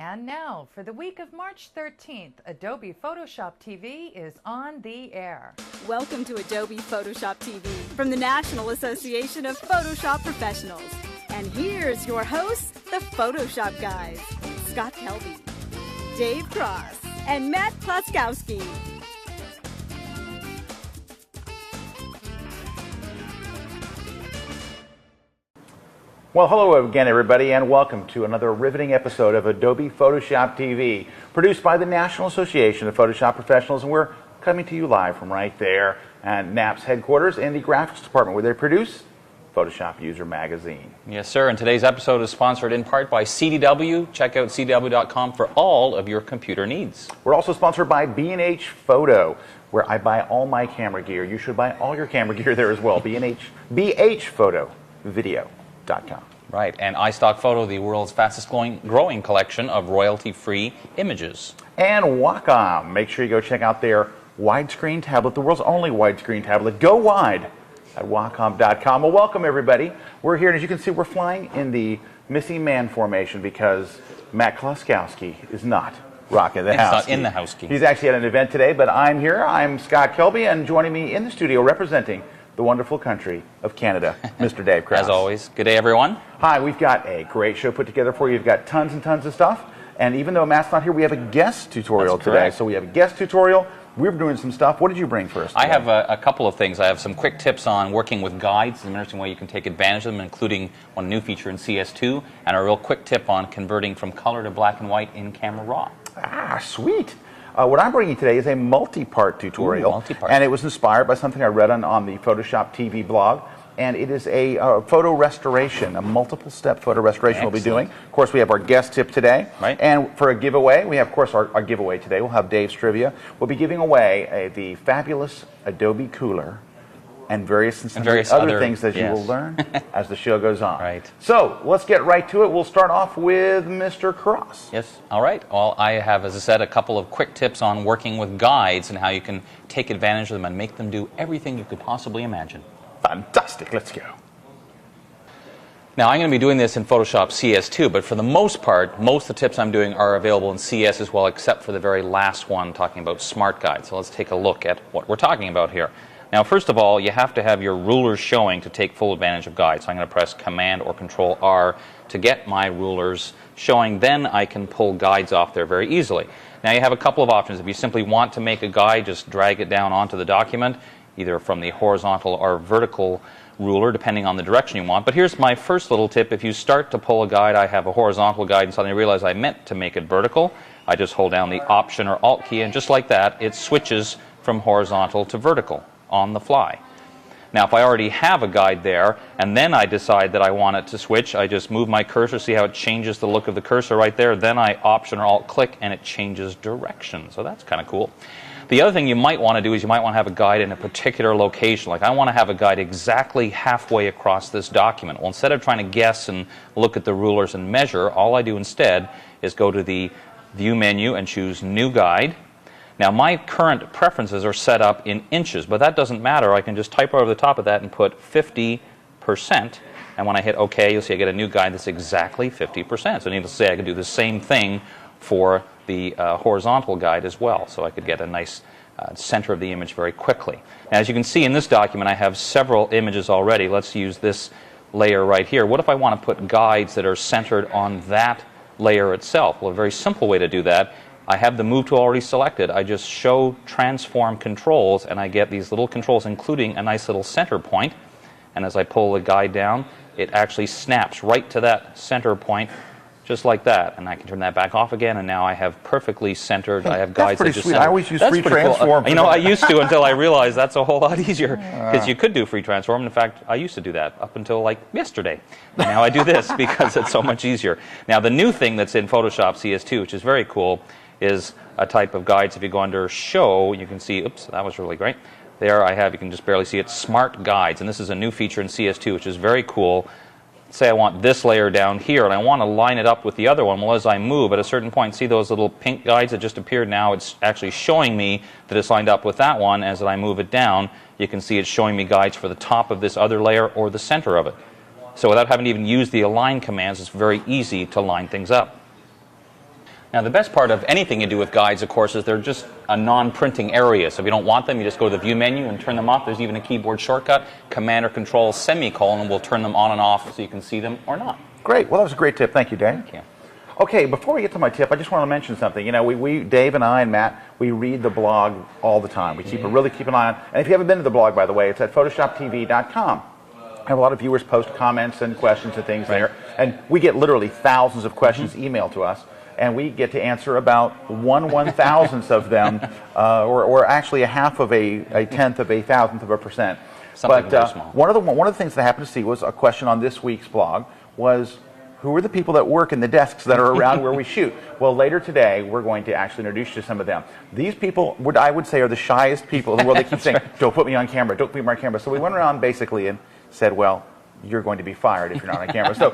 And now, for the week of March 13th, Adobe Photoshop TV is on the air. Welcome to Adobe Photoshop TV from the National Association of Photoshop Professionals. And here's your hosts, the Photoshop guys, Scott Kelby, Dave Cross, and Matt Plaskowski. Well, hello again, everybody, and welcome to another riveting episode of Adobe Photoshop TV, produced by the National Association of Photoshop Professionals, and we're coming to you live from right there at NAP's headquarters in the graphics department, where they produce Photoshop User Magazine. Yes, sir, and today's episode is sponsored in part by CDW. Check out cdw.com for all of your computer needs. We're also sponsored by B&H Photo, where I buy all my camera gear. You should buy all your camera gear there as well. BH Photo Video. Right, and iStock Photo, the world's fastest growing collection of royalty-free images. And Wacom. Make sure you go check out their widescreen tablet, the world's only widescreen tablet. Go wide at Wacom.com. Well, welcome, everybody. We're here, and as you can see, we're flying in the missing man formation because Matt Klaskowski is not rocking the house. He's not in the house key. He's actually at an event today, but I'm here. I'm Scott Kelby, and joining me in the studio representing the wonderful country of Canada, Mr. Dave Krause. As always, good day, everyone. Hi, we've got a great show put together for you. You've got tons and tons of stuff. And even though Matt's not here, we have a guest tutorial today. So we have a guest tutorial. We're doing some stuff. What did you bring for us today? I have a couple of things. I have some quick tips on working with guides, an interesting way you can take advantage of them, including one new feature in CS2, and a real quick tip on converting from color to black and white in Camera Raw. Ah, sweet. What I'm bringing today is a multi-part tutorial. Ooh, multi-part. And it was inspired by something I read on the Photoshop TV blog. And it is a photo restoration, a multiple-step photo restoration Excellent. we'll be doing. Of course, we have our guest tip today. Right. And for a giveaway, we have, of course, our giveaway today. We'll have Dave's Trivia. We'll be giving away the fabulous Adobe Cooler and various other things that you will learn as the show goes on. Right. So let's get right to it. We'll start off with Mr. Cross. Yes. All right. Well, I have, as I said, a couple of quick tips on working with guides and how you can take advantage of them and make them do everything you could possibly imagine. Fantastic. Let's go. Now, I'm going to be doing this in Photoshop CS2, but for the most part, most of the tips I'm doing are available in CS as well, except for the very last one, talking about Smart Guide. So let's take a look at what we're talking about here. Now, first of all, you have to have your rulers showing to take full advantage of guides. So I'm going to press Command or Control R to get my rulers showing. Then I can pull guides off there very easily. Now, you have a couple of options. If you simply want to make a guide, just drag it down onto the document, either from the horizontal or vertical ruler, depending on the direction you want. But here's my first little tip. If you start to pull a guide, I have a horizontal guide, and suddenly realize I meant to make it vertical. I just hold down the Option or Alt key, and just like that, it switches from horizontal to vertical on the fly. Now, if I already have a guide there, and then I decide that I want it to switch, I just move my cursor, see how it changes the look of the cursor right there, then I Option or Alt click, and it changes direction. So that's kind of cool. The other thing you might want to do is you might want to have a guide in a particular location. Like I want to have a guide exactly halfway across this document. Well, instead of trying to guess and look at the rulers and measure, all I do instead is go to the View menu and choose New Guide. Now, my current preferences are set up in inches, but that doesn't matter. I can just type over the top of that and put 50%. And when I hit OK, you'll see I get a new guide that's exactly 50%. So needless to say, I can do the same thing for the horizontal guide as well. So I could get a nice center of the image very quickly. Now, as you can see in this document, I have several images already. Let's use this layer right here. What if I want to put guides that are centered on that layer itself? Well, a very simple way to do that, I have the Move tool already selected. I just show Transform Controls, and I get these little controls, including a nice little center point. And as I pull the guide down, it actually snaps right to that center point, just like that. And I can turn that back off again, and now I have perfectly centered. I have guides that just sweet. I always use free transform. Cool. You know, I used to until I realized that's a whole lot easier, because you could do free transform. In fact, I used to do that up until like yesterday. And now I do this because it's so much easier. Now, the new thing that's in Photoshop CS2, which is very cool, is a type of guides. If you go under Show, you can see, oops, that was really great. There I have, you can just barely see it, Smart Guides. And this is a new feature in CS2, which is very cool. Say I want this layer down here, and I want to line it up with the other one. Well, as I move, at a certain point, see those little pink guides that just appeared now? It's actually showing me that it's lined up with that one. As I move it down, you can see it's showing me guides for the top of this other layer or the center of it. So without having to even use the Align commands, it's very easy to line things up. Now, the best part of anything you do with guides, of course, is they're just a non-printing area. So if you don't want them, you just go to the View menu and turn them off. There's even a keyboard shortcut, Command or Control semicolon, will turn them on and off so you can see them or not. Great. Well, that was a great tip. Thank you, Dave. Thank you. Okay, before we get to my tip, I just want to mention something. You know, we Dave and I and Matt, we read the blog all the time. We really keep an eye on. And if you haven't been to the blog, by the way, it's at photoshoptv.com. I have a lot of viewers post comments and questions and things there, and we get literally thousands of questions emailed to us, and we get to answer about 1/1000th of them, or actually a half of a tenth of a thousandth of a percent. Something very small. One of the things that I happened to see was a question on this week's blog was, who are the people that work in the desks that are around where we shoot? Well, later today, we're going to actually introduce you to some of them. These people, I would say, are the shyest people in the world. They keep saying, don't put me on camera, don't put me on camera. So we went around basically and said, well, you're going to be fired if you're not on camera. So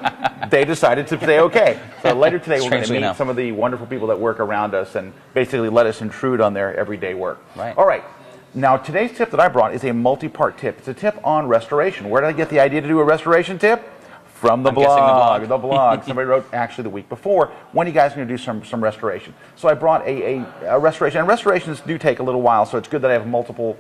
they decided to say, okay. So later today, we're going to meet some of the wonderful people that work around us and basically let us intrude on their everyday work. Right. All right. Now, today's tip that I brought is a multi-part tip. It's a tip on restoration. Where did I get the idea to do a restoration tip? From the blog. The blog. Somebody wrote actually the week before, when are you guys going to do some restoration? So I brought a restoration. And restorations do take a little while, so it's good that I have multiple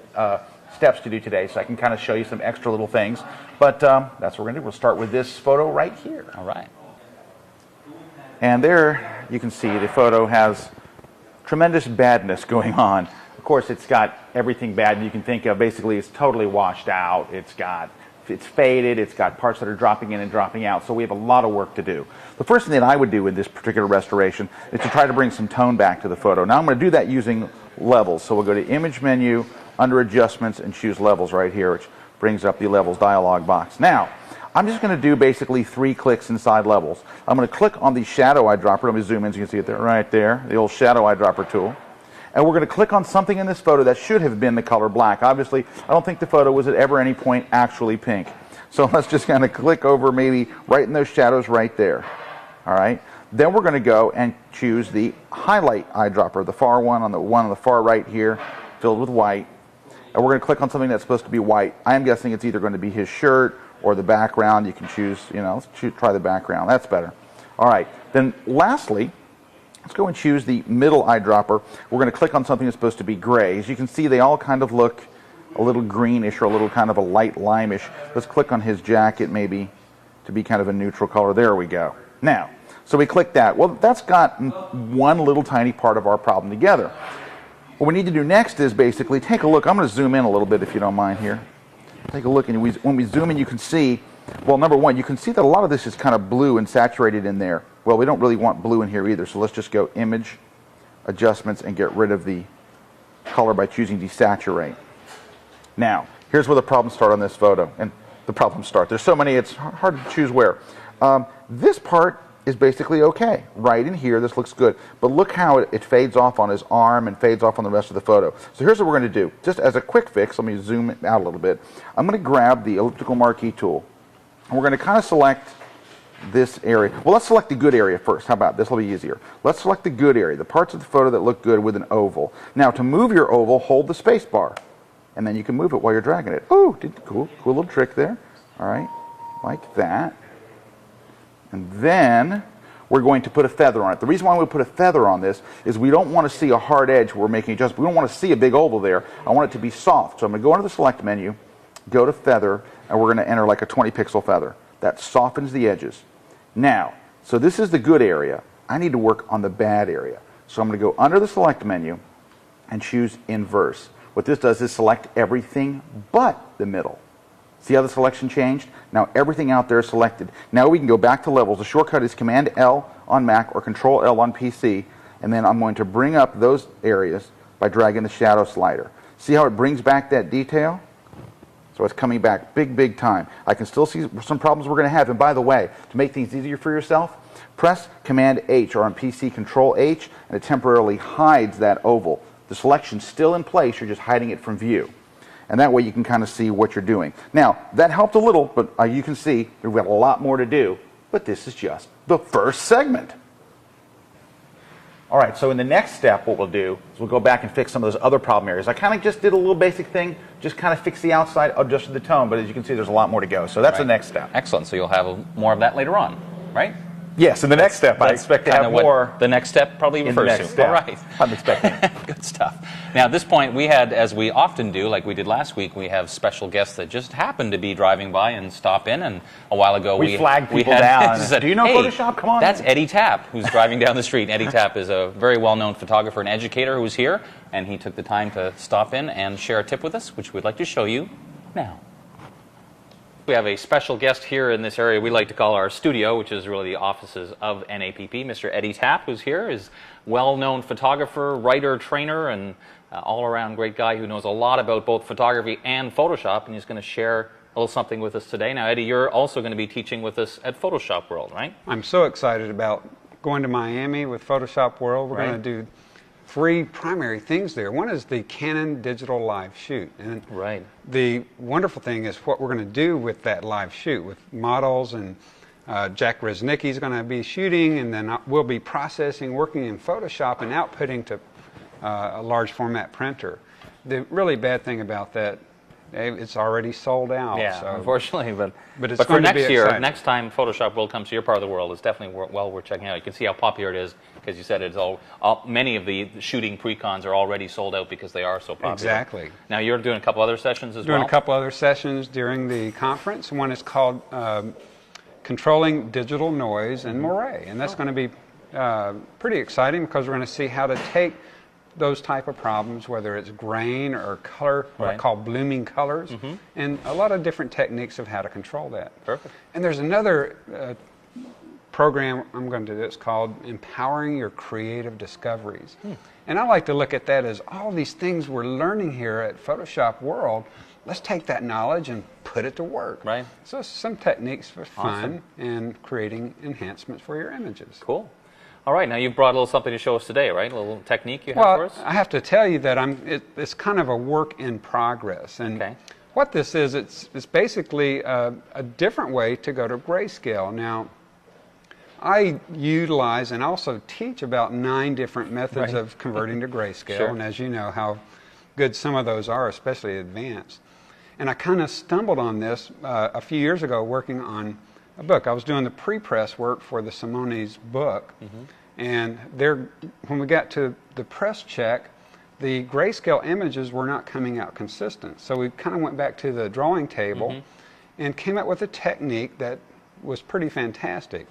steps to do today, so I can kind of show you some extra little things. But that's what we're going to do. We'll start with this photo right here. All right. And there you can see the photo has tremendous badness going on. Of course, it's got everything bad you can think of. Basically, it's totally washed out. It's faded. It's got parts that are dropping in and dropping out. So we have a lot of work to do. The first thing that I would do with this particular restoration is to try to bring some tone back to the photo. Now I'm going to do that using levels. So we'll go to Image menu, under Adjustments, and choose Levels right here, which brings up the Levels dialog box. Now, I'm just going to do basically 3 clicks inside Levels. I'm going to click on the Shadow Eyedropper. Let me zoom in so you can see it there, right there, the old Shadow Eyedropper tool. And we're going to click on something in this photo that should have been the color black. Obviously, I don't think the photo was at ever any point actually pink. So let's just kind of click over maybe right in those shadows right there. All right. Then we're going to go and choose the Highlight Eyedropper, the far one on the far right here, filled with white. And we're going to click on something that's supposed to be white. I am guessing it's either going to be his shirt or the background. You can choose, let's try the background. That's better. All right. Then lastly, let's go and choose the middle eyedropper. We're going to click on something that's supposed to be gray. As you can see, they all kind of look a little greenish or a little kind of a light limeish. Let's click on his jacket maybe to be kind of a neutral color. There we go. Now, so we click that. Well, that's got one little tiny part of our problem together. What we need to do next is basically take a look. I'm going to zoom in a little bit if you don't mind here. Take a look, and when we zoom in, you can see, well, number one, you can see that a lot of this is kind of blue and saturated in there. Well, we don't really want blue in here either, so let's just go Image, Adjustments, and get rid of the color by choosing Desaturate. Now, here's where the problems start on this photo, and the problems start. There's so many, it's hard to choose where. This part is basically okay. Right in here, this looks good. But look how it fades off on his arm and fades off on the rest of the photo. So here's what we're going to do. Just as a quick fix, let me zoom it out a little bit. I'm going to grab the elliptical marquee tool, and we're going to kind of select this area. Well, let's select the good area first. How about this? Will be easier. Let's select the good area, the parts of the photo that look good with an oval. Now, to move your oval, hold the space bar, and then you can move it while you're dragging it. Oh, cool little trick there. All right, like that. And then we're going to put a feather on it. The reason why we put a feather on this is we don't want to see a hard edge where we're making adjustments. We don't want to see a big oval there. I want it to be soft. So I'm going to go into the Select menu, go to Feather, and we're going to enter like a 20 pixel feather. That softens the edges. Now, so this is the good area. I need to work on the bad area. So I'm going to go under the Select menu and choose Inverse. What this does is select everything but the middle. See how the selection changed? Now everything out there is selected. Now we can go back to Levels. The shortcut is Command L on Mac or Control L on PC, and then I'm going to bring up those areas by dragging the shadow slider. See how it brings back that detail? So it's coming back big time. I can still see some problems we're going to have. And by the way, to make things easier for yourself, press Command H, or on PC Control H, and it temporarily hides that oval. The selection's still in place, you're just hiding it from view. And that way you can kind of see what you're doing. Now, that helped a little, but you can see we've got a lot more to do. But this is just the first segment. All right, so in the next step, what we'll do is we'll go back and fix some of those other problem areas. I kind of just did a little basic thing, just kind of fix the outside, adjusted the tone, but as you can see, there's a lot more to go. So that's the next step. Excellent. So you'll have more of that later on, right? Yes, in the next step, I expect to have Kinda what more. the next step probably in the refers next to. step. All right. I'm expecting. Good stuff. Now, at this point, we had, as we often do, like we did last week, we have special guests that just happened to be driving by and stop in. And a while ago, We flagged people had, down. said, Do you know hey, Photoshop? Come on That's in." Eddie Tapp, who's driving down the street. Eddie Tapp is a very well-known photographer and educator who's here, and he took the time to stop in and share a tip with us, which we'd like to show you now. We have a special guest here in this area we like to call our studio, which is really the offices of NAPP. Mr. Eddie Tapp, who's here, is well-known photographer, writer, trainer, and all-around great guy who knows a lot about both photography and Photoshop, and he's going to share a little something with us today. Now, Eddie, you're also going to be teaching with us at Photoshop World, right? I'm so excited about going to Miami with Photoshop World. We're Right. going to do 3 primary things there. One is the Canon Digital Live Shoot. And Right. the wonderful thing is what we're going to do with that live shoot with models, and Jack Reznicki's going to be shooting, and then we'll be processing, working in Photoshop and outputting to a large format printer. The really bad thing about that, it's already sold out. Yeah, so. unfortunately, but it's for going to be next year, exciting. next time Photoshop World comes to your part of the world, it's definitely well worth checking out. You can see how popular it is because you said it's many of the shooting pre-cons are already sold out because they are so popular. Exactly. Now you're doing a couple other sessions as Doing well. a couple other sessions during the conference. One is called Controlling Digital Noise and Moire, and that's going to be pretty exciting because we're going to see how to take those type of problems, whether it's grain or color, what I Right. call blooming colors, and a lot of different techniques of how to control that. Perfect. And there's another program I'm going to do. It's called Empowering Your Creative Discoveries. And I like to look at that as all these things we're learning here at Photoshop World. Let's take that knowledge and put it to work. Right. So some techniques for fun Awesome. and creating enhancements for your images. Cool. All right, now you've brought a little something to show us today, right? A little technique you have for Well, us? I have to tell you that it's kind of a work in progress. And Okay. what this is, it's basically a different way to go to grayscale. Now, I utilize and also teach about 9 different methods Right. of converting to grayscale. Sure. And as you know how good some of those are, especially advanced. And I kind of stumbled on this a few years ago working on a book. I was doing the pre-press work for the Simone's book. And when we got to the press check, the grayscale images were not coming out consistent. So we kind of went back to the drawing table and came up with a technique that was pretty fantastic.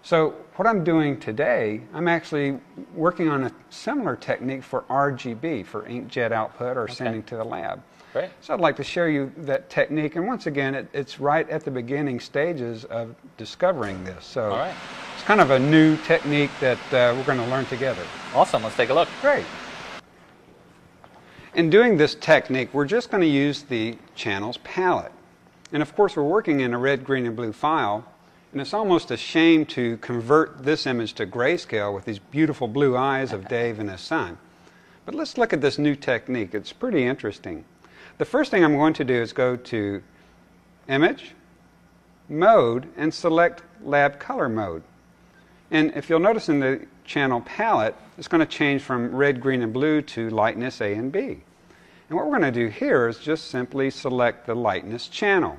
So what I'm doing today, I'm actually working on a similar technique for RGB, for inkjet output or sending to the lab. Great. So I'd like to share you that technique. And once again, it's right at the beginning stages of discovering this. So All right. it's kind of a new technique that we're going to learn together. Awesome, let's take a look. Great. In doing this technique, we're just going to use the channels palette. And of course, we're working in a red, green, and blue file. And it's almost a shame to convert this image to grayscale with these beautiful blue eyes of Dave and his son. But let's look at this new technique. It's pretty interesting. The first thing I'm going to do is go to Image, Mode, and select Lab Color Mode. And if you'll notice in the channel palette, it's going to change from red, green, and blue to lightness A and B. And what we're going to do here is just simply select the lightness channel.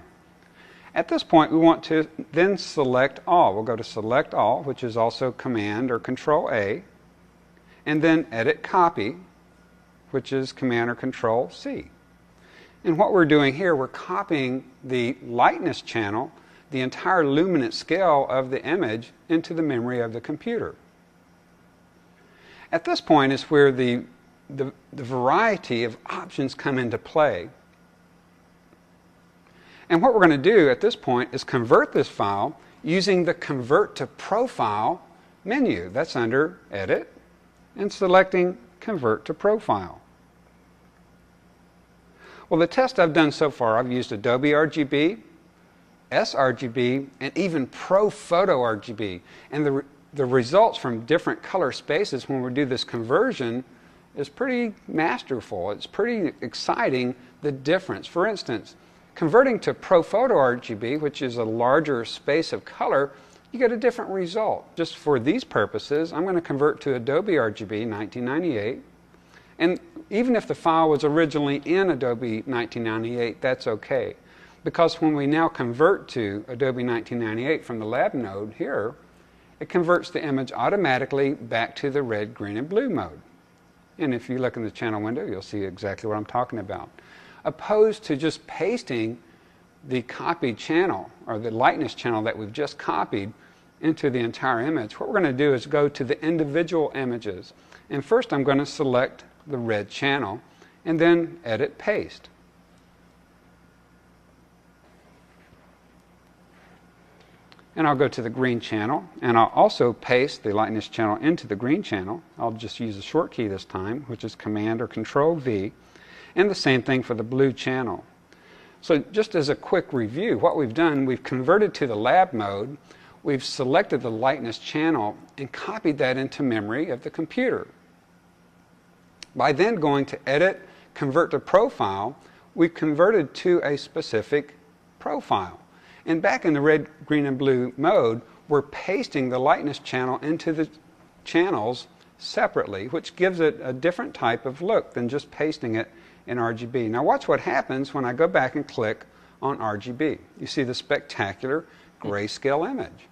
At this point, we want to then select all. We'll go to Select All, which is also Command or Control A, and then Edit Copy, which is Command or Control C. And what we're doing here, we're copying the lightness channel, the entire luminance scale of the image, into the memory of the computer. At this point is where the variety of options come into play. And what we're going to do at this point is convert this file using the Convert to Profile menu. That's under Edit and selecting Convert to Profile. Well, the test I've done so far, I've used Adobe RGB, sRGB, and even Pro Photo RGB. And the results from different color spaces when we do this conversion is pretty masterful. It's pretty exciting, the difference. For instance, converting to Pro Photo RGB, which is a larger space of color, you get a different result. Just for these purposes, I'm going to convert to Adobe RGB 1998. And even if the file was originally in Adobe 1998, that's okay. Because when we now convert to Adobe 1998 from the lab node here, it converts the image automatically back to the red, green, and blue mode. And if you look in the channel window, you'll see exactly what I'm talking about. Opposed to just pasting the copied channel, or the lightness channel that we've just copied into the entire image, what we're going to do is go to the individual images. And first I'm going to select the red channel, and then edit paste. And I'll go to the green channel, and I'll also paste the lightness channel into the green channel. I'll just use the short key this time, which is Command or Control V, and the same thing for the blue channel. So just as a quick review, what we've done, we've converted to the lab mode, we've selected the lightness channel and copied that into memory of the computer. By then going to Edit, Convert to Profile, we've converted to a specific profile. And back in the red, green, and blue mode, we're pasting the lightness channel into the channels separately, which gives it a different type of look than just pasting it in RGB. Now watch what happens when I go back and click on RGB. You see the spectacular grayscale image.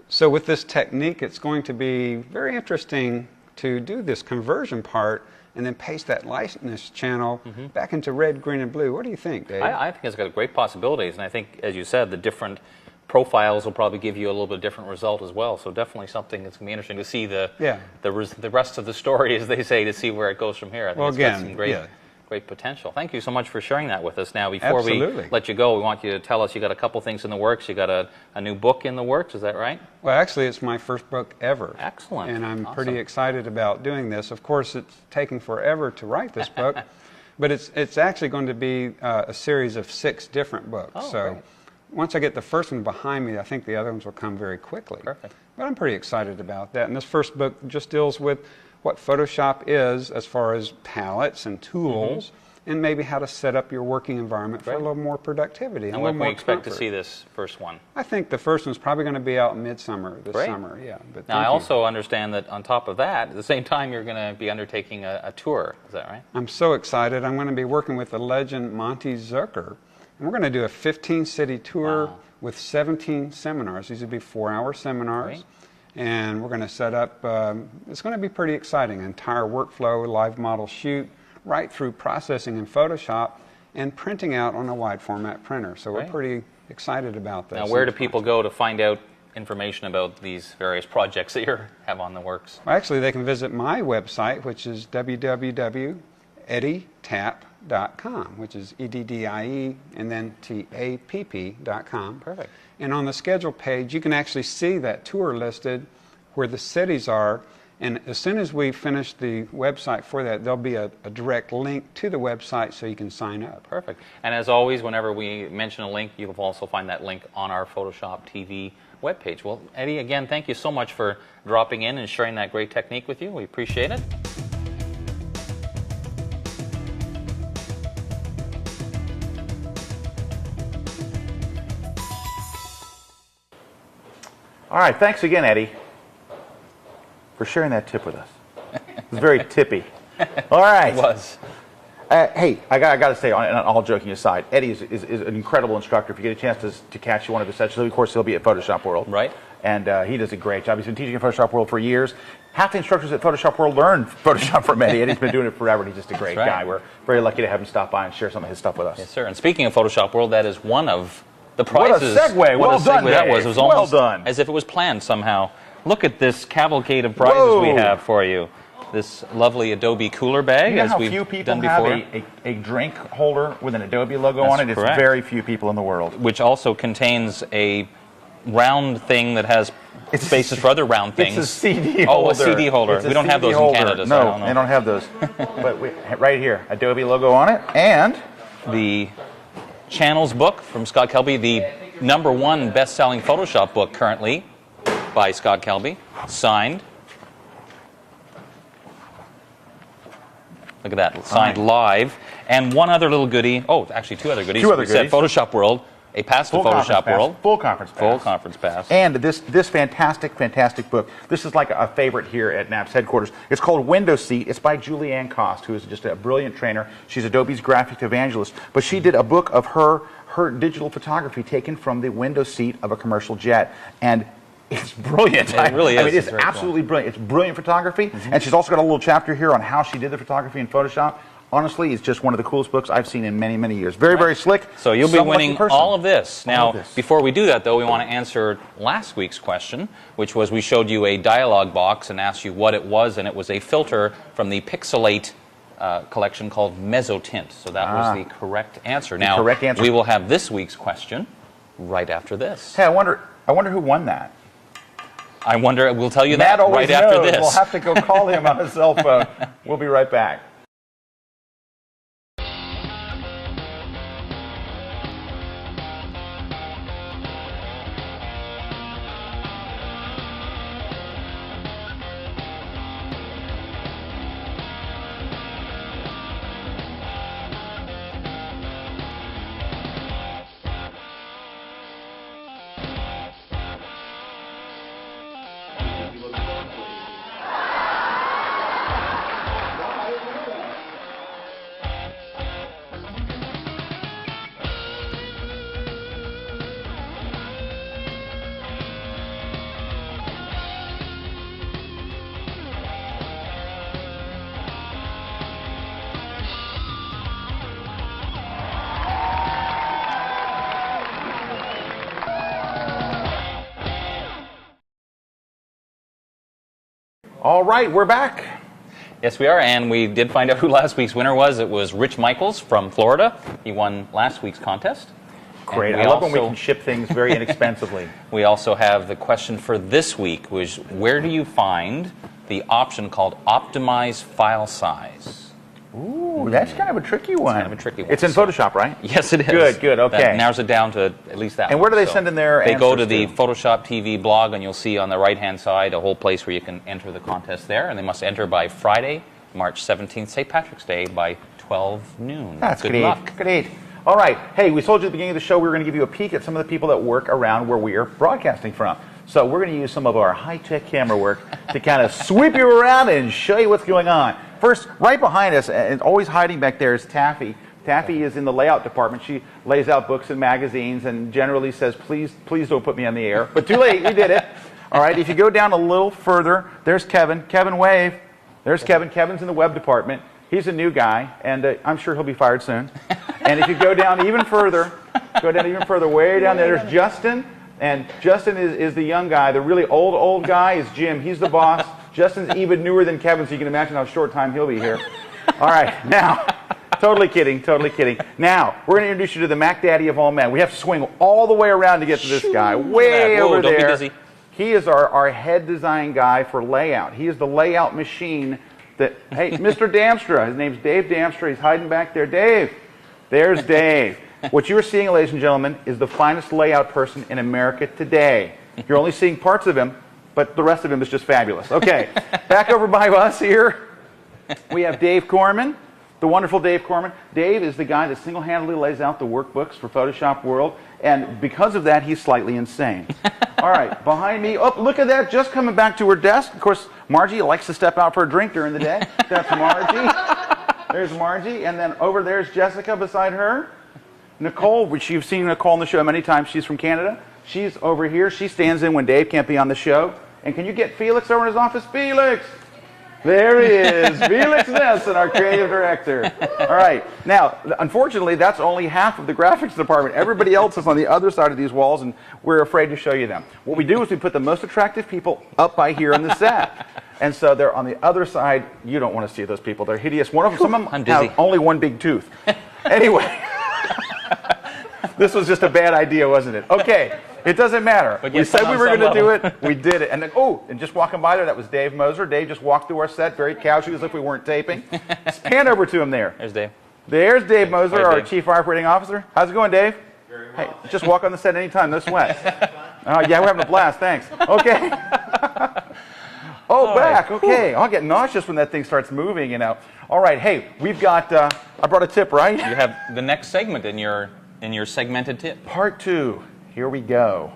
So with this technique, it's going to be very interesting to do this conversion part and then paste that lightness channel back into red, green, and blue. What do you think, Dave? I think it's got great possibilities, and I think, as you said, the different profiles will probably give you a little bit different result as well. So definitely something that's going to be interesting to see the rest of the story, as they say, to see where it goes from here. I think it's got some great potential. Thank you so much for sharing that with us. Now, before we let you go, we want you to tell us you got a couple things in the works. You got a new book in the works, is that right? Well, actually, it's my first book ever. Excellent. And I'm pretty excited about doing this. Of course, it's taking forever to write this book, but it's actually going to be a series of 6 different books. Oh, so great. Once I get the first one behind me, I think the other ones will come very quickly. Perfect. But I'm pretty excited about that. And this first book just deals with what Photoshop is as far as palettes and tools, and maybe how to set up your working environment for a little more productivity. And when can we expect to see this first one? I think the first one's probably going to be out midsummer this summer. Yeah. But now, I also understand that on top of that, at the same time, you're going to be undertaking a tour. Is that right? I'm so excited. I'm going to be working with the legend Monty Zucker, and we're going to do a 15-city tour with 17 seminars. These would be 4-hour seminars. Great. And we're going to set up, it's going to be pretty exciting, entire workflow, live model shoot, right through processing in Photoshop and printing out on a wide format printer. So we're pretty excited about this. Now, where do people go to find out information about these various projects that you have on the works? Well, actually, they can visit my website, which is www.eddietapp.com, which is EDDIE and then TAPP.com. Perfect. And on the schedule page, you can actually see that tour listed where the cities are. And as soon as we finish the website for that, there'll be a direct link to the website so you can sign up. Perfect. And as always, whenever we mention a link, you'll also find that link on our Photoshop TV webpage. Well, Eddie, again, thank you so much for dropping in and sharing that great technique with you. We appreciate it. All right, thanks again, Eddie, for sharing that tip with us. It was very tippy. All right. It was. Hey, I got to say, all joking aside, Eddie is an incredible instructor. If you get a chance to catch one of his sessions, of course, he'll be at Photoshop World. Right. And he does a great job. He's been teaching at Photoshop World for years. Half the instructors at Photoshop World learned Photoshop from Eddie. Eddie's been doing it forever, and he's just a great guy. We're very lucky to have him stop by and share some of his stuff with us. Yes, sir. And speaking of Photoshop World, that is one of the prizes. What a segue. Well done, that was. It was almost well done. as if it was planned somehow. Look at this cavalcade of prizes we have for you. This lovely Adobe cooler bag, you know as how we've few people done have before. a drink holder with an Adobe logo on it? It's correct. very few people in the world. Which also contains a round thing that has spaces for other round things. It's a CD holder. Oh, a CD holder. We don't have those in Canada, so I don't know. They don't have those. But right here, Adobe logo on it, and the Channels book from Scott Kelby, the #1 best-selling Photoshop book currently by Scott Kelby, signed. Look at that, signed live. And one other little goodie. Oh, actually 2 other goodies. Two other We said goodies. Photoshop World, a pass to Photoshop World. Full conference pass. Full conference pass. And this fantastic book. This is like a favorite here at NAP's headquarters. It's called Window Seat. It's by Julianne Cost, who is just a brilliant trainer. She's Adobe's graphic evangelist. But she did a book of her digital photography taken from the window seat of a commercial jet. And It's brilliant. It really is. I mean, it's very absolutely brilliant. It's brilliant photography, and she's also got a little chapter here on how she did the photography in Photoshop. Honestly, it's just one of the coolest books I've seen in many, many years. Very, very slick. So you'll be winning all of this. Now, of this. before we do that, though, we want to answer last week's question, which was we showed you a dialog box and asked you what it was, and it was a filter from the Pixelate collection called Mezzotint. So that was the correct answer. Now, correct answer. We will have this week's question right after this. Hey, I wonder who won that. I wonder, we'll tell you Matt that always right after knows. this. We'll have to go call him on his cell phone. We'll be right back. All right, we're back. Yes, we are, and we did find out who last week's winner was. It was Rich Michaels from Florida. He won last week's contest. Great. I love when we can ship things very inexpensively. We also have the question for this week, which where do you find the option called Optimize File Size? Ooh, that's kind of a tricky one. Kind of a tricky one. It's in Photoshop, right? Yes, it is. Good, good, okay. That narrows it down to at least that. And where do they send in their They go answers to the to? Photoshop TV blog, and you'll see on the right-hand side a whole place where you can enter the contest there, and they must enter by Friday, March 17th, St. Patrick's Day, by 12 noon. That's Good great. luck. Great. All right. Hey, we told you at the beginning of the show we were going to give you a peek at some of the people that work around where we are broadcasting from. So we're going to use some of our high-tech camera work to kind of sweep you around and show you what's going on. First, right behind us, and always hiding back there, is Taffy. Taffy is in the layout department. She lays out books and magazines and generally says, please don't put me on the air. But too late, we did it. All right, if you go down a little further, there's Kevin. Kevin, wave. There's Kevin. Kevin's in the web department. He's a new guy, and I'm sure he'll be fired soon. And if you go down even further, way down there, there's Justin. And Justin is the young guy. The really old guy is Jim. He's the boss. Justin's even newer than Kevin, so you can imagine how short time he'll be here. All right, now, totally kidding. Now, we're going to introduce you to the Mac Daddy of all men. We have to swing all the way around to get to this guy, way over don't there. Be dizzy. He is our head design guy for layout. He is the layout machine that, hey, Mr. Damstra, his name's Dave Damstra. He's hiding back there. Dave, there's Dave. What you are seeing, ladies and gentlemen, is the finest layout person in America today. You're only seeing parts of him, but the rest of him is just fabulous. Okay, back over by us here, we have Dave Corman, the wonderful Dave Corman. Dave is the guy that single-handedly lays out the workbooks for Photoshop World, and because of that, he's slightly insane. All right, behind me, oh, look at that, just coming back to her desk. Of course, Margie likes to step out for a drink during the day. That's Margie. There's Margie, and then over there's Jessica beside her. Nicole, which you've seen Nicole on the show many times, she's from Canada. She's over here. She stands in when Dave can't be on the show. And can you get Felix over in his office? Felix! There he is. Felix Nesson, our creative director. All right. Now, unfortunately, that's only half of the graphics department. Everybody else is on the other side of these walls, and we're afraid to show you them. What we do is we put the most attractive people up by here on the set. And so they're on the other side. You don't want to see those people. They're hideous. One of them, some of them have only one big tooth. Anyway. This was just a bad idea, wasn't it? Okay, it doesn't matter. But we said we were going to do it. We did it. And then, and just walking by there, that was Dave Moser. Dave just walked through our set very casually as if we weren't taping. Just pan over to him there. There's Dave. There's Dave Moser, Hi, our Dave. Chief Operating Officer. How's it going, Dave? Very well. Hey, just walk on the set anytime, no sweat. Yeah, we're having a blast. Thanks. Okay. Back. Okay. I'll get nauseous when that thing starts moving, you know. All right. Hey, we've got, I brought a tip, right? You have the next segment in your segmented tip. Part 2. Here we go.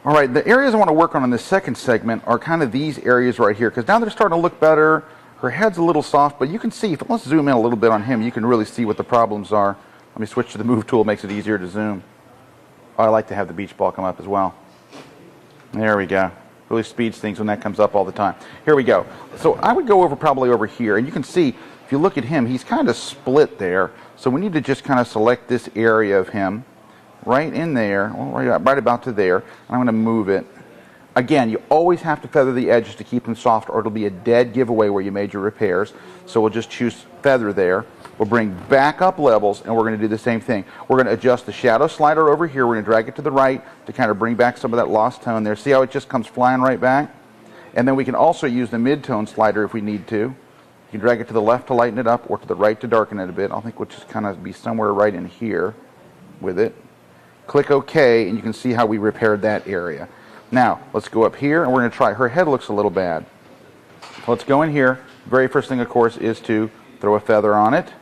All right, the areas I want to work on in this second segment are kind of these areas right here, because now they're starting to look better. Her head's a little soft, but you can see, let's zoom in a little bit on him, you can really see what the problems are. Let me switch to the move tool, makes it easier to zoom. Oh, I like to have the beach ball come up as well. There we go. Really speeds things when that comes up all the time. Here we go. So I would go over probably over here, and you can see, if you look at him, he's kind of split there. So we need to just kind of select this area of him right in there, right about to there. And I'm going to move it. Again, you always have to feather the edges to keep them soft, or it'll be a dead giveaway where you made your repairs. So we'll just choose feather there. We'll bring back up levels, and we're going to do the same thing. We're going to adjust the shadow slider over here. We're going to drag it to the right to kind of bring back some of that lost tone there. See how it just comes flying right back? And then we can also use the mid-tone slider if we need to. You can drag it to the left to lighten it up, or to the right to darken it a bit. I think we'll just kind of be somewhere right in here with it. Click OK, and you can see how we repaired that area. Now, let's go up here, and we're going to try. Her head looks a little bad. So let's go in here. Very first thing, of course, is to throw a feather on it.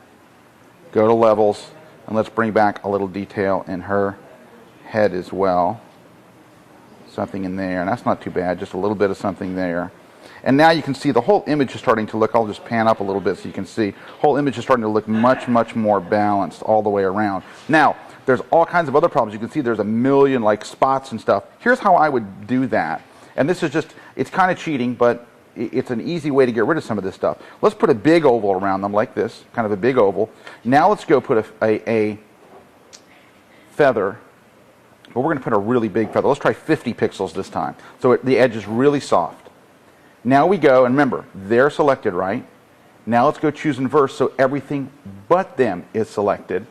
Go to levels, and let's bring back a little detail in her head as well. Something in there, and that's not too bad, just a little bit of something there. And now you can see the whole image is starting to look, I'll just pan up a little bit so you can see, whole image is starting to look much, much more balanced all the way around. Now, there's all kinds of other problems. You can see there's a million like spots and stuff. Here's how I would do that. And this is just, it's kind of cheating, but it's an easy way to get rid of some of this stuff. Let's put a big oval around them like this, kind of a big oval. Now let's go put a feather, but we're going to put a really big feather. Let's try 50 pixels this time. So the edge is really soft. Now we go, and remember, they're selected, right? Now let's go choose inverse so everything but them is selected.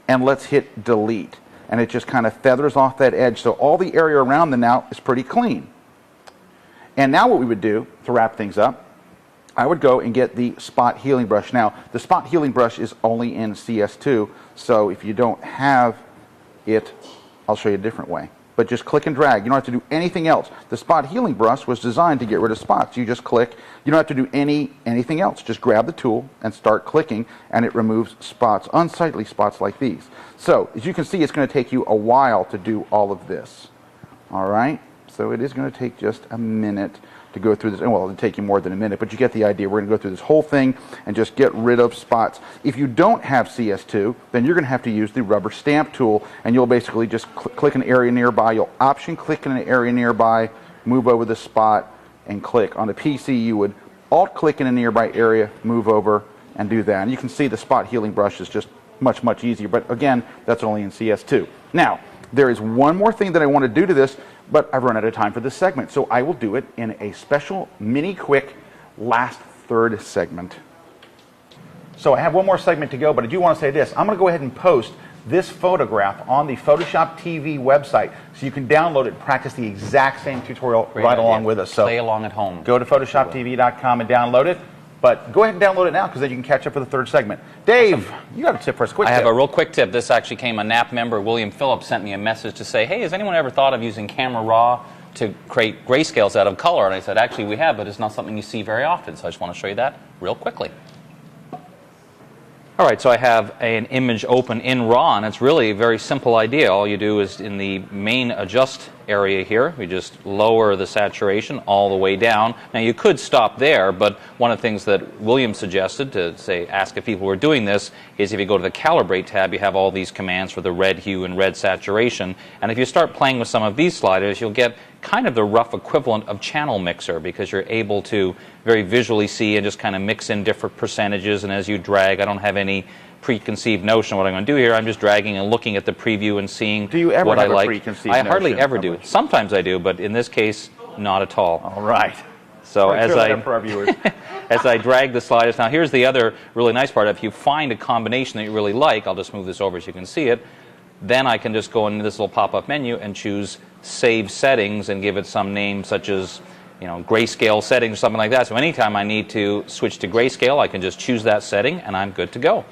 And let's hit delete. And it just kind of feathers off that edge. So all the area around them now is pretty clean. And now what we would do to wrap things up, I would go and get the spot healing brush. Now, the spot healing brush is only in CS2. So if you don't have it, I'll show you a different way. But just click and drag. You don't have to do anything else. The spot healing brush was designed to get rid of spots. You just click. You don't have to do anything else. Just grab the tool and start clicking, and it removes spots, unsightly spots like these. So, as you can see, it's going to take you a while to do all of this. All right? So it is going to take just a minute to go through this. Well, it'll take you more than a minute, but you get the idea. We're going to go through this whole thing and just get rid of spots. If you don't have CS2, then you're going to have to use the rubber stamp tool, and you'll basically just click an area nearby. You'll option click in an area nearby, move over the spot, and click. On the PC, you would alt click in a nearby area, move over, and do that. And you can see the spot healing brush is just much, much easier. But again, that's only in CS2. Now, there is one more thing that I want to do to this, but I've run out of time for this segment, so I will do it in a special, mini, quick, last third segment. So I have one more segment to go, but I do want to say this. I'm going to go ahead and post this photograph on the Photoshop TV website, so you can download it and practice the exact same tutorial along with us. So play along at home. Go to photoshoptv.com and download it. But go ahead and download it now, because then you can catch up for the third segment. Dave, you got a tip for us. Quick tip. I have a real quick tip. This actually came, a NAP member, William Phillips, sent me a message to say, hey, has anyone ever thought of using Camera Raw to create grayscales out of color? And I said, actually, we have, but it's not something you see very often. So I just want to show you that real quickly. All right, so I have an image open in RAW, and it's really a very simple idea. All you do is in the main adjust area here, we just lower the saturation all the way down. Now you could stop there, but one of the things that William suggested to say, ask if people were doing this, is if you go to the Calibrate tab, you have all these commands for the red hue and red saturation. And if you start playing with some of these sliders, you'll get kind of the rough equivalent of channel mixer, because you're able to very visually see and just kind of mix in different percentages. And as you drag, I don't have any preconceived notion of what I'm going to do here. I'm just dragging and looking at the preview and seeing what I like. Do you ever have a preconceived notion? I hardly ever do. Sometimes I do, but in this case, not at all. All right. So as for our viewers. as I drag the sliders, now here's the other really nice part. If you find a combination that you really like, I'll just move this over so you can see it. Then I can just go into this little pop-up menu and choose Save Settings and give it some name such as, you know, grayscale settings or something like that. So anytime I need to switch to grayscale, I can just choose that setting and I'm good to go.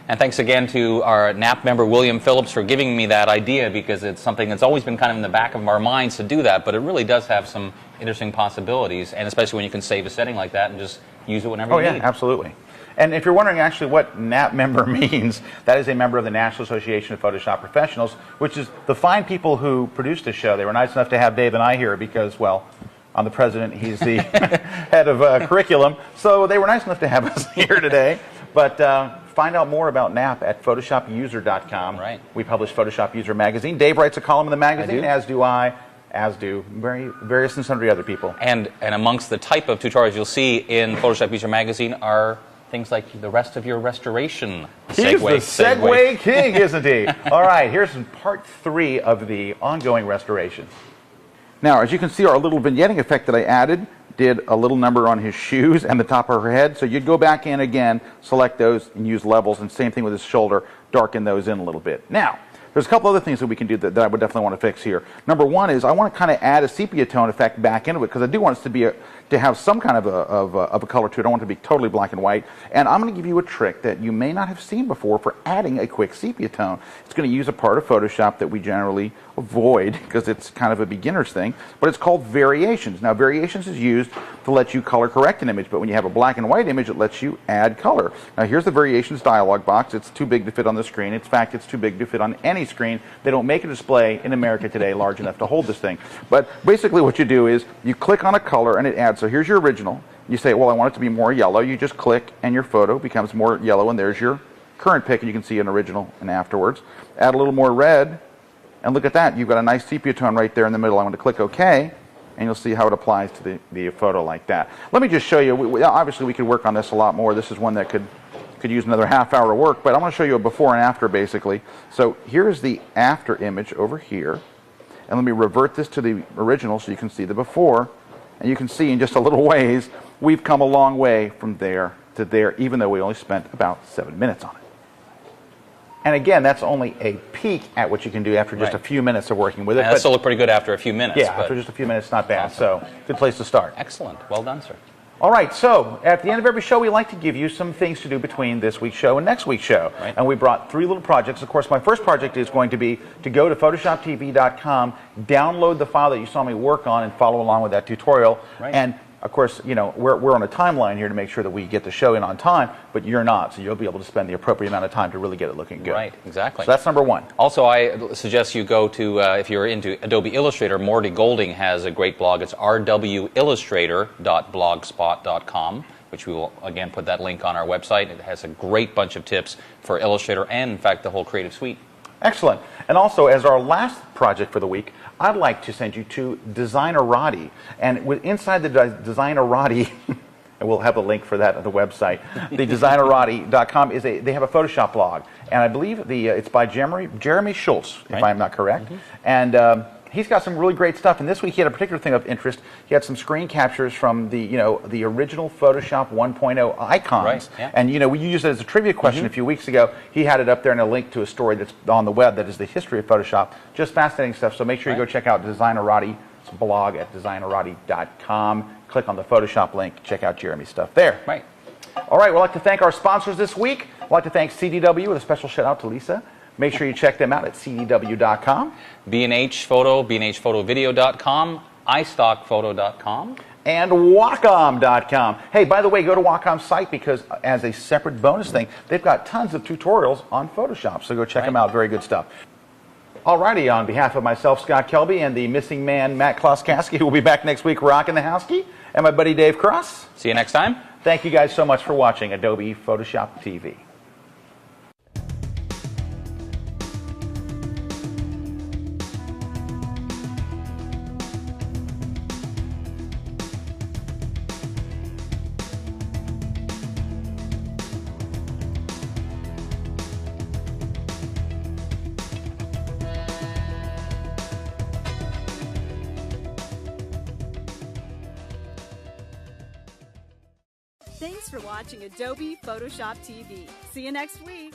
And thanks again to our NAP member, William Phillips, for giving me that idea, because it's something that's always been kind of in the back of our minds to do that, but it really does have some interesting possibilities, and especially when you can save a setting like that and just use it whenever you need. Oh, yeah, absolutely. And if you're wondering actually what NAP member means, that is a member of the National Association of Photoshop Professionals, which is the fine people who produced this show. They were nice enough to have Dave and I here because, well, I'm the president, he's the head of curriculum, so they were nice enough to have us here today. But find out more about NAP at photoshopUser.com. Right. We publish Photoshop User magazine. Dave writes a column in the magazine, as do I. as do various and sundry other people. And amongst the type of tutorials you'll see in Photoshop User Magazine are things like the rest of your restoration. He's the segue king, isn't he? All right, here's part 3 of the ongoing restoration. Now, as you can see, our little vignetting effect that I added did a little number on his shoes and the top of her head. So you'd go back in again, select those, and use levels, and same thing with his shoulder, darken those in a little bit. Now, there's a couple other things that we can do that I would definitely want to fix here. Number one is I want to kind of add a sepia tone effect back into it because I do want it to be to have some kind of a color to it. I don't want it to be totally black and white. And I'm going to give you a trick that you may not have seen before for adding a quick sepia tone. It's going to use a part of Photoshop that we generally avoid because it's kind of a beginner's thing, but it's called variations. Now, variations is used to let you color correct an image, but when you have a black and white image, it lets you add color. Now, here's the variations dialog box. It's too big to fit on the screen. In fact, it's too big to fit on any screen. They don't make a display in America today large enough to hold this thing. But basically what you do is you click on a color and it adds. So here's your original. You say, well, I want it to be more yellow. You just click and your photo becomes more yellow, and there's your current pick, and you can see an original and afterwards. Add a little more red, and look at that. You've got a nice sepia tone right there in the middle. I'm going to click OK, and you'll see how it applies to the photo like that. Let me just show you. Obviously, we could work on this a lot more. This is one that could use another half hour of work, but I'm going to show you a before and after, basically. So here's the after image over here, and let me revert this to the original so you can see the before, and you can see in just a little ways we've come a long way from there to there, even though we only spent about 7 minutes on it. And again, that's only a peek at what you can do after just a few minutes of working with it. And that still look pretty good after a few minutes. Yeah, after just a few minutes, not bad. Awesome. So, good place to start. Excellent. Well done, sir. All right, so at the end of every show, we like to give you some things to do between this week's show and next week's show. Right. And we brought 3 little projects. Of course, my first project is going to be to go to PhotoshopTV.com, download the file that you saw me work on, and follow along with that tutorial. Right. And of course, you know, we're on a timeline here to make sure that we get the show in on time, but you're not, so you'll be able to spend the appropriate amount of time to really get it looking good. Right, exactly. So that's number 1. Also, I suggest you go to, if you're into Adobe Illustrator, Morty Golding has a great blog. It's rwillustrator.blogspot.com, which we will, again, put that link on our website. It has a great bunch of tips for Illustrator and, in fact, the whole Creative Suite. Excellent. And also, as our last project for the week, I'd like to send you to Designerati. And inside the Designerati, and we'll have a link for that on the website, the Designerati.com they have a Photoshop blog. And I believe it's by Jeremy Schultz, if I'm not correct. Mm-hmm. And he's got some really great stuff. And this week he had a particular thing of interest. He had some screen captures from the original Photoshop 1.0 icons. Right, yeah. And we used it as a trivia question a few weeks ago. He had it up there in a link to a story that's on the web that is the history of Photoshop. Just fascinating stuff. So make sure you go check out Designerati's blog at designerati.com. Click on the Photoshop link. Check out Jeremy's stuff there. Right. All right. We'd like to thank our sponsors this week. I'd like to thank CDW with a special shout out to Lisa. Make sure you check them out at cdw.com. B&H Photo, bnhphotovideo.com, iStockPhoto.com. And Wacom.com. Hey, by the way, go to Wacom's site because as a separate bonus thing, they've got tons of tutorials on Photoshop. So go check them out. Very good stuff. Alrighty, on behalf of myself, Scott Kelby, and the missing man, Matt Kloskowski, who will be back next week rocking the house-key, and my buddy Dave Cross. See you next time. Thank you guys so much for watching Adobe Photoshop TV. Thanks for watching Adobe Photoshop TV. See you next week.